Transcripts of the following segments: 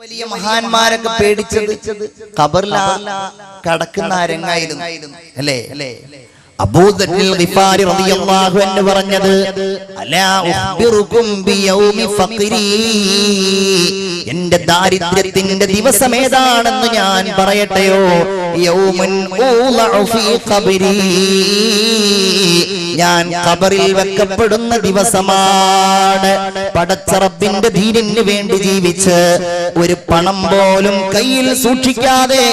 വലിയ മഹാന്മാരൊക്കെ പേടിച്ചത് ഖബറിൽ കടക്കുന്ന രംഗായിരുന്നു അല്ലേ? അബൂദർ ഗിഫാരി റളിയല്ലാഹു അൻഹു പറഞ്ഞത് അലാ ഉഖ്ബിറുകും ബിയൗമി ഫഖ്രി, എന്റെ ദാരിദ്ര്യത്തിന്റെ ദിവസം ഏതാണെന്ന് ഞാൻ പറയട്ടെയോ? യൗമുൻ ഊളഉ ഫീ ഖബ്രി, ഞാൻ ഖബറിൽ വെക്കപ്പെടുന്ന ദിവസമാണ്. പടച്ച റബ്ബിന്റെ ദീനിന് വേണ്ടി ജീവിച്ച് ഒരു പണം പോലും കയ്യിൽ സൂക്ഷിക്കാതെ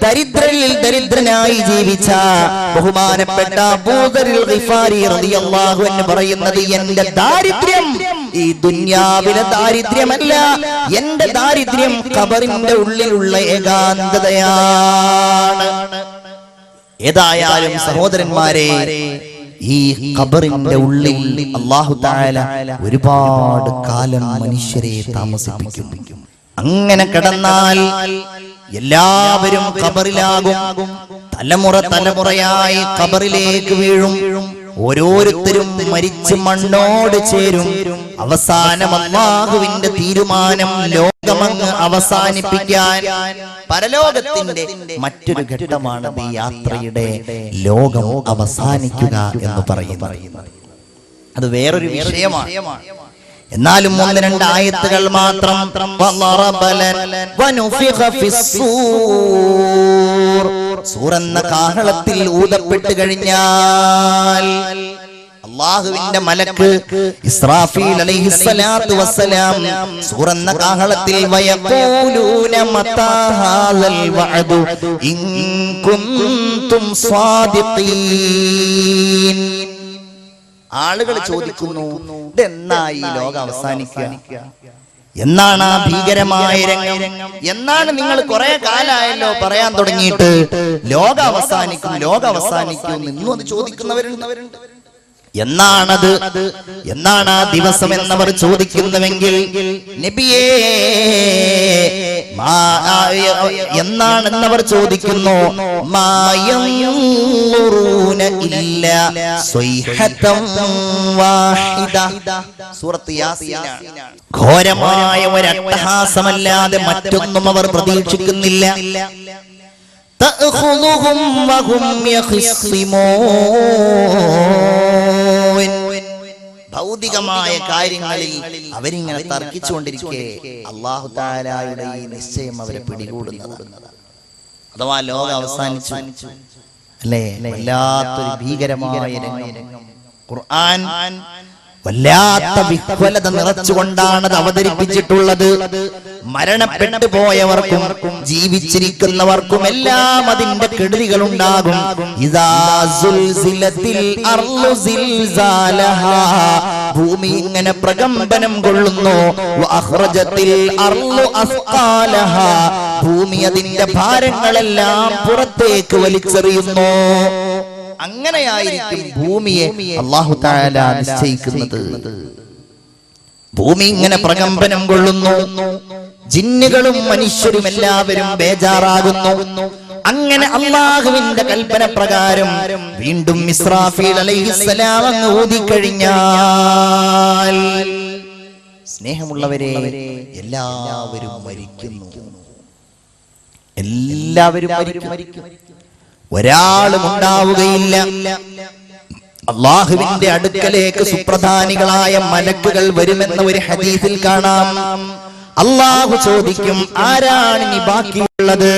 ദരിദ്രരിൽ ദരിദ്രനായി ജീവിച്ച ബഹുമാനപ്പെട്ട അബൂദർ ഗിഫാരി റളിയല്ലാഹു അൻഹു പറയുന്നത്, എന്റെ ദാരിദ്ര്യം ഈ ദുനിയാവിലെ ദാരിദ്ര്യമല്ല, എന്റെ ദാരിദ്ര്യം ഖബറിന്റെ ഉള്ളിലുള്ള ഏകാന്തതയാണ്. ഏതായാലും സഹോദരന്മാരെ, ഈ ഖബറിന്റെ ഉള്ളിൽ അല്ലാഹു തആല ഒരുപാട് കാലം മനുഷ്യരെ താമസിപ്പിക്കും. അങ്ങനെ കിടന്നാൽ എല്ലാവരും ഖബറിലാകും. തലമുറയായി ഖബറിലേക്ക് വീഴും. ഓരോരുത്തരും മരിച്ച് മണ്ണോട് ചേരും. അവസാനം അല്ലാഹുവിന്റെ തീരുമാനം ലോകമങ്ങ് അവസാനിപ്പിക്കാൻ. പരലോകത്തിന്റെ മറ്റൊരു ഘട്ടമാണ് ഈ യാത്രയുടെ ലോകം അവസാനിക്കുക എന്ന് പറയുന്നത്. അത് വേറൊരു വിഷയമാണ്. എന്നാലും 1-2 ആയത്തുകൾ മാത്രം. സൂറെന്ന കാഹളത്തിൽ ഊതപ്പെട്ട് കഴിഞ്ഞാൽ അല്ലാഹുവിന്റെ മലക്ക് ഇസ്രാഫീൽ അലൈഹിസ്സലാത്തു വസ്സലാം സൂറെന്ന കാഹളത്തിൽ വയഖൂലൂന മതാ ഹാദൽ വഅദു ഇൻ കുൻതും സ്വാദിഖീൻ. ആളുകൾ ചോദിക്കുന്നു, ഇതെന്നായി ലോകം അവസാനിക്കുക? എന്നാണ് ആ ഭീകരമായ രംഗം? എന്നാണ് നിങ്ങൾ കുറെ കാലമായല്ലോ പറയാൻ തുടങ്ങിയിട്ട് ലോകം അവസാനിക്കും ഇന്നും അത് ചോദിക്കുന്നവരുണ്ട്. എന്നാണ് ആ ദിവസം എന്നവർ ചോദിക്കുന്നുവെങ്കിൽ, നബിയേ എന്നാണെന്നവർ ചോദിക്കുന്നു. സൂറത്ത് യാസീനാണ്. ഘോരമായ ഒരു അട്ടഹാസമല്ലാതെ മറ്റൊന്നും അവർ പ്രതീക്ഷിക്കുന്നില്ല. തഅഖുദുഹും വഹും യഖ്സിമൂൻ. ഭൗതികമായ കാര്യങ്ങളിൽ അവരിങ്ങനെ തർക്കിച്ചുകൊണ്ടിരിക്കെ അല്ലാഹു തആലയുടെ ഈ നിശ്ചയം അവരെ പിടികൂടുന്നതാണ്. അഥവാ ലോകം അവസാനിച്ചു അല്ലേ? വല്ലാത്തൊരു ഭീകരമായ രംഗം. ഖുർആൻ വല്ലാത്ത വിഹ്വലത നിറച്ചുകൊണ്ടാണ് അത് അവതരിപ്പിച്ചിട്ടുള്ളത്. മരണപ്പെട്ടു പോയവർക്കും ജീവിച്ചിരിക്കുന്നവർക്കും എല്ലാം അതിന്റെ കെടുതികൾ ഉണ്ടാകും. ഇദാ സുൽസിലത്തിൽ അർളു സിൽസാലഹാ, ഭൂമി ഇങ്ങനെ പ്രകമ്പനം കൊള്ളുന്നു. വഅഖ്റജത്തിൽ അർളു അസ്ഖാലഹാ, ഭൂമി അതിന്റെ ഭാരങ്ങളെല്ലാം പുറത്തേക്ക് വലിച്ചെറിയുന്നു. അങ്ങനെയായിരിക്കും ഭൂമിയെ അല്ലാഹു തആല നിശ്ചയിക്കുന്നത്. ഭൂമി ഇങ്ങനെ പ്രകമ്പനം കൊള്ളുന്നു. ജിന്നുകളും മനുഷ്യരും എല്ലാവരും ബേജാറാകുന്നു. അങ്ങനെ അല്ലാഹുവിന്റെ കൽപ്പന പ്രകാരം വീണ്ടും ഇസ്രാഫീൽ അലൈഹിസ്സലാം അങ്ങ് ഊതിക്കഴിഞ്ഞാൽ, സ്നേഹമുള്ളവരെ, എല്ലാവരും മരിക്കുന്നു. എല്ലാവരും മരിക്കും. ഒരാളും ഉണ്ടാവുകയില്ല. അല്ലാഹുവിന്റെ അടുക്കലേക്ക് സുപ്രധാനികളായ മലക്കുകൾ വരുമെന്ന ഒരു ഹദീസിൽ കാണാം. അല്ലാഹു ചോദിക്കും, ആരാണ് ഇനി ബാക്കിയുള്ളത്?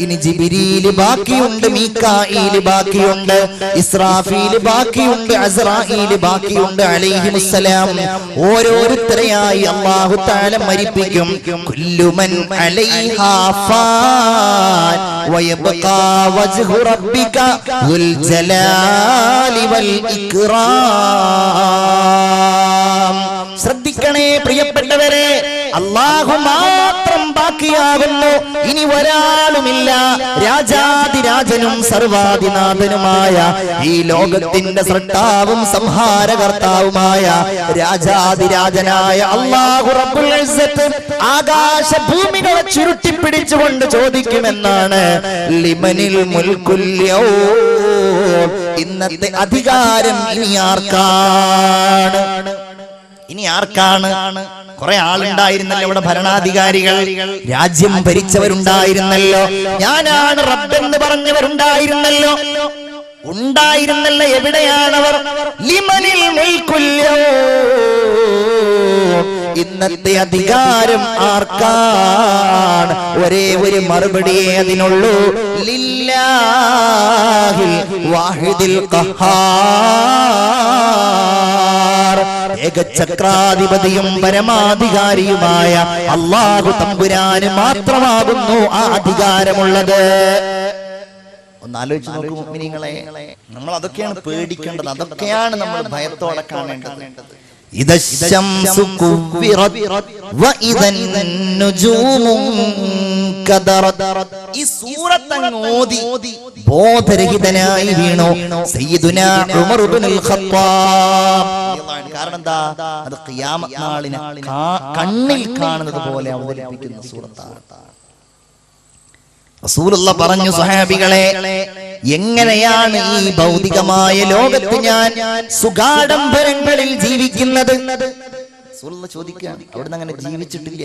ഇനി ജിബ്രീൽ ബാക്കിയുണ്ട്, മീകായിൽ ബാക്കിയുണ്ട്, ഇസ്രാഫീൽ ബാക്കിയുണ്ട്, അസ്രാഈൽ ബാക്കിയുണ്ട് അലൈഹിമുസ്സലാം. ഓരോരുത്തരെയായി അല്ലാഹു തആല മരിപ്പിക്കും. കുല്ലു മൻ അലൈഹാ ഫാൻ വയബ്ഖാ വജ്ഹു റബ്ബിക ദുൽ ജലാലി വൽ ഇക്റാം. ശ്രദ്ധിക്കണേ പ്രിയപ്പെട്ടവരെ, അല്ലാഹു മാത്രം ബാക്കിയാകുന്നു. ഇനി ഒരാളുമില്ല. രാജാതിരാജനും സർവാധിനാഥനുമായ ഈ ലോകത്തിന്റെ സൃഷ്ടാവും സംഹാരകർത്താവുമായ രാജാതിരാജനായ അല്ലാഹു റബ്ബുൽ ഇസ്സത്ത് ആകാശഭൂമികളെ ചുരുട്ടിപ്പിടിച്ചുകൊണ്ട് ചോദിക്കുമെന്നാണ് ലിമനിൽ മുൽക്കുൽ യൗം, ഇന്നത്തെ അധികാരം ഇനി ആർക്കാണ്? ഇനി ആർക്കാണ്? കുറെ ആളുണ്ടായിരുന്നല്ലോ ഇവിടെ, ഭരണാധികാരികൾ, രാജ്യം ഭരിച്ചവരുണ്ടായിരുന്നല്ലോ, ഞാനാണ് റബ്ബെന്ന് പറഞ്ഞവരുണ്ടായിരുന്നല്ലോ, ഉണ്ടായിരുന്നല്ലോ. എവിടെയാണവർ? ലിമനിൽ മുൽക്കുൽ യൗം, ഇന്നത്തെ അധികാരം ആർക്കാണ്? ഒരേ ഒരു മറുപടിയേ അതിനുള്ളൂ, ലില്ലാഹിൽ വാഹിദിൽ ഖഹാർ, ഏകചക്രാധിപതിയും പരമാധികാരിയുമായ അല്ലാഹു തമ്പുരാന് മാത്രമാകുന്നു ആ അധികാരമുള്ളത്. ഒന്ന് ആലോചിച്ച് നോക്കൂ മുഅ്മിനീങ്ങളെ, നമ്മൾ അതൊക്കെയാണ് പേടിക്കേണ്ടത്, അതൊക്കെയാണ് നമ്മൾ ഭയത്തോടെ കാണേണ്ടത്. ഇദശംസു കുവ്വിറത് വഇദൻ നുജൂമു കദറത്. ഈ സൂറത്ത് അങ്ങ് ഓതി ബോധരഹിതനായി വീണു സയ്യിദുനാ ഉമർ ഇബ്നുൽ ഖത്താബ്. കാരണം എന്താ? അത് ഖിയാമത്ത് നാളിനെ കണ്ണിൽ കാണുന്നത് പോലെ അവതരിപ്പിക്കുന്ന സൂറത്താണ്. റസൂലുള്ള പറഞ്ഞു, സ്വഹാബികളെ, എങ്ങനെയാണ് ഈ ഭൗതികമായ ലോകത്ത് ഞാൻ സുഖാഡംബരങ്ങളിൽ ജീവിക്കുന്നത്? റസൂലുള്ള ചോദിക്കുകയാണ്. അവിടുന്ന് അങ്ങനെ ജീവിച്ചിട്ടില്ല,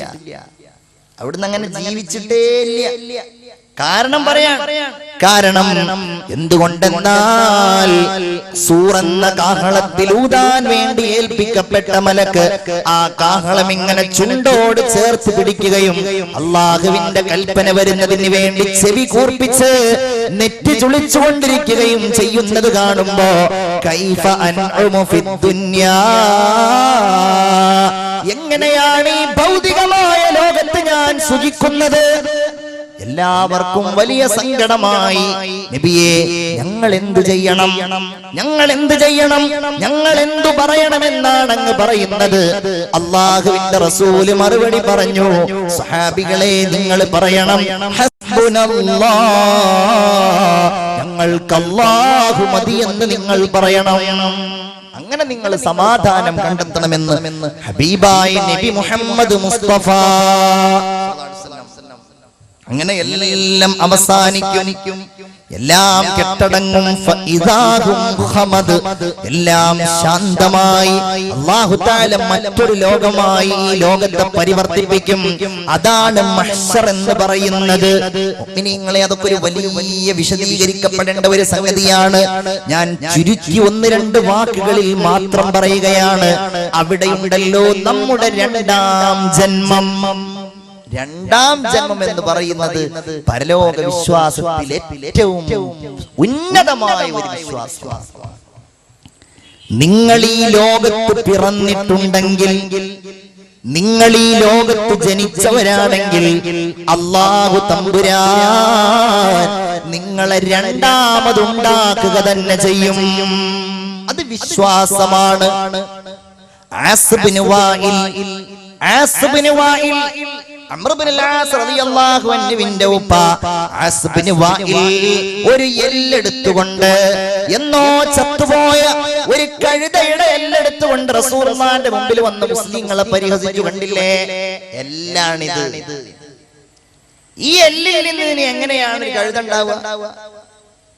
അവിടുന്ന് അങ്ങനെ ജീവിച്ചിട്ടേ ഇല്ല. കാരണം പറയാൻ, കാരണം എന്തുകൊണ്ടെന്നാൽ സൂറെന്ന കാഹളത്തിൽ ഊതാൻ വേണ്ടി ഏൽപ്പിക്കപ്പെട്ട മലക്ക് ആ കാഹളം ഇങ്ങനെ ചുണ്ടോട് ചേർത്ത് പിടിക്കുകയും അള്ളാഹുവിന്റെ കൽപ്പന വരുന്നതിന് വേണ്ടി ചെവി കൂർപ്പിച്ച് നെറ്റി ചുളിച്ചുകൊണ്ടിരിക്കുകയും ചെയ്യുന്നത് കാണുമ്പോ കൈഫ അൻഉമു ഫിദ്ദുനിയാ, എങ്ങനെയാണ് ഈ ഭൗതികമായ ലോകത്ത് ഞാൻ സുഖിക്കുന്നത്? എല്ലാവർക്കും വലിയ സങ്കടമായി. നബിയേ, ഞങ്ങൾ എന്തു ചെയ്യണം, ഞങ്ങൾ എന്തു ചെയ്യണം, ഞങ്ങൾ എന്തു പറയണമെന്നാണ് അങ്ങ് പറയുന്നത്? അല്ലാഹുവിന്റെ റസൂല് മറുപടി പറഞ്ഞു, സ്വഹാബികളെ, നിങ്ങൾ പറയണം, ഹസ്ബുനല്ലാഹ്, ഞങ്ങൾക്ക് അല്ലാഹു മതി എന്ന് നിങ്ങൾ പറയണം. അങ്ങനെ നിങ്ങൾ സമാധാനം കണ്ടെത്തണമെന്ന് ഹബീബായ നബി മുഹമ്മദ് മുസ്തഫ. അങ്ങനെ എല്ലാം അവസാനിക്കും, എല്ലാം കെട്ടടങ്ങും, എല്ലാം ശാന്തമായി അല്ലാഹു തആല മറ്റൊരു ലോകമായി ഈ ലോകത്തെ പരിവർത്തിപ്പിക്കും. അതാണ് മഹ്ശർ എന്ന് പറയുന്നത്. മുഅ്മിനീങ്ങളെ, അതൊക്കെ ഒരു വലിയ വിശദീകരിക്കപ്പെടേണ്ട ഒരു സംഗതിയാണ്. ഞാൻ ചുരുക്കി 1-2 വാക്കുകളിൽ മാത്രം പറയുകയാണ്. അവിടെയുണ്ടല്ലോ നമ്മുടെ രണ്ടാം ജന്മം. രണ്ടാം ജന്മം എന്ന് പറയുന്നത് പരലോക വിശ്വാസത്തിലെ ഏറ്റവും ഉന്നതമായ ഒരു വിശ്വാസമാണ്. നിങ്ങൾ ഈ ലോകത്ത് പിറന്നിട്ടുണ്ടെങ്കിൽ, നിങ്ങൾ ഈ ലോകത്ത് ജനിച്ചവരാണെങ്കിൽ, അല്ലാഹു തമ്പുരാൻ നിങ്ങളെ രണ്ടാമതുണ്ടാക്കുക തന്നെ ചെയ്യും. അത് വിശ്വാസമാണ്. അംർ ഇബ്നുൽ ആസ് റളിയല്ലാഹു അൻഹുവിന്റെ ഉപ്പ ആസ് ഇബ്നു വാഇൽ ഒരു എല്ലെടുത്തുകൊണ്ട്, എന്നോ ചത്തുപോയ ഒരു കഴുതയുടെ എല്ലെടുത്തുകൊണ്ട് റസൂലുള്ളാഹിന്റെ മുമ്പിൽ വന്ന് മുസ്ലിങ്ങളെ പരിഹസിച്ചു. കണ്ടില്ലേ, എല്ലാണിത്. ഈ എല്ലിൽ നിന്ന് ഇനി എങ്ങനെയാണ് ഒരു കഴുത ഉണ്ടാവുക?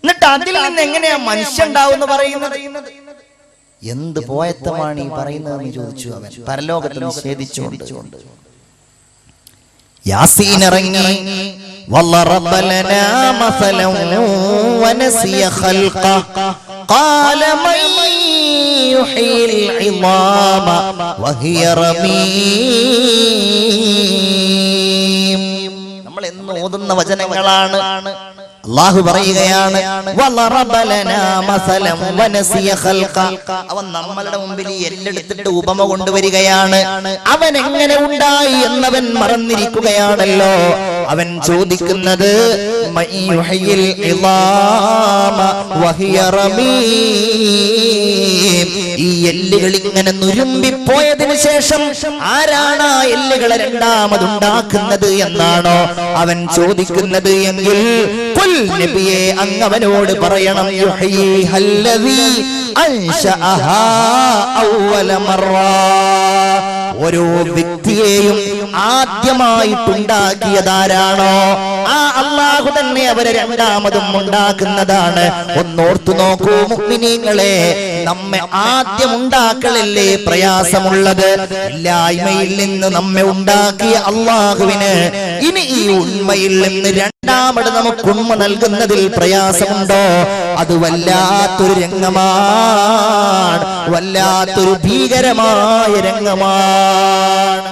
എന്നിട്ട് അതിൽ നിന്ന് എങ്ങനെയാ മനുഷ്യൻ ഉണ്ടാവുമെന്ന് പറയുന്നത്? എന്ത് പോയത്തമാണ് ഈ പറയുന്നതെന്ന് ചോദിച്ചു അവൻ, പരലോകത്തിൽ നിഷേധിച്ചുകൊണ്ട്. യാസീൻ ഇറങ്ങി, വല്ലറബ ലനാ മസലൻ വനസിയ ഖൽഖ ഖാല മൻ യുഹീൽ ഇളാമ വഹിയ റമീം. നമ്മൾ എന്ന് ഓതുന്ന വചനങ്ങളാണ്. അല്ലാഹു പറയുകയാണ്, വല്ലറബ ലനാ മസലൻ വനസിയ ഖൽഖ. അവൻ നമ്മളുടെ മുമ്പിൽ എല്ലെടുത്തിട്ട് ഉപമ കൊണ്ടുവരികയാണ്. അവൻ എങ്ങനെ ഉണ്ടായി എന്നവൻ മറന്നിരിക്കുകയാണല്ലോ. അവൻ ചോദിക്കുന്നത്, മൻ യുഹീൽ ഇളാമ വഹിയ റമീം. ഈ എല്ലുകൾ ഇങ്ങനെ നുരുമ്പിപ്പോയതിനു ശേഷം ആരാണ് ആ എല്ലുകളെ രണ്ടാമതുണ്ടാക്കുന്നത് എന്നാണോ അവൻ ചോദിക്കുന്നത് എങ്കിൽ, നബിയെ, അങ്ങവനോട് പറയണം, യുഹീഹല്ലദീ അൻശഅഹാ അവ്വല മർറ. ഓരോ വ്യക്തിയെയും ആദ്യമായിട്ടുണ്ടാക്കിയതാരാണോ ആ അല്ലാഹു തന്നെ അവരെ രണ്ടാമതും ഉണ്ടാക്കുന്നതാണ്. ഒന്നോർത്തു നോക്കൂ മുഅ്മിനീങ്ങളെ, നമ്മെ ആദ്യം ഉണ്ടാക്കലല്ലേ പ്രയാസമുള്ളത്? ഇല്ലായ്മയിൽ നിന്ന് നമ്മെ ഉണ്ടാക്കിയ അല്ലാഹുവിന് ഇനി ഈ ഉണ്മയിൽ നിന്ന് രണ്ടാമത് നമുക്ക് ഉണ്മ നൽകുന്നതിൽ പ്രയാസമുണ്ടോ? അത് വല്ലാത്തൊരു രംഗമാണ്, വല്ലാത്തൊരു ഭീകരമായ രംഗമാണ്.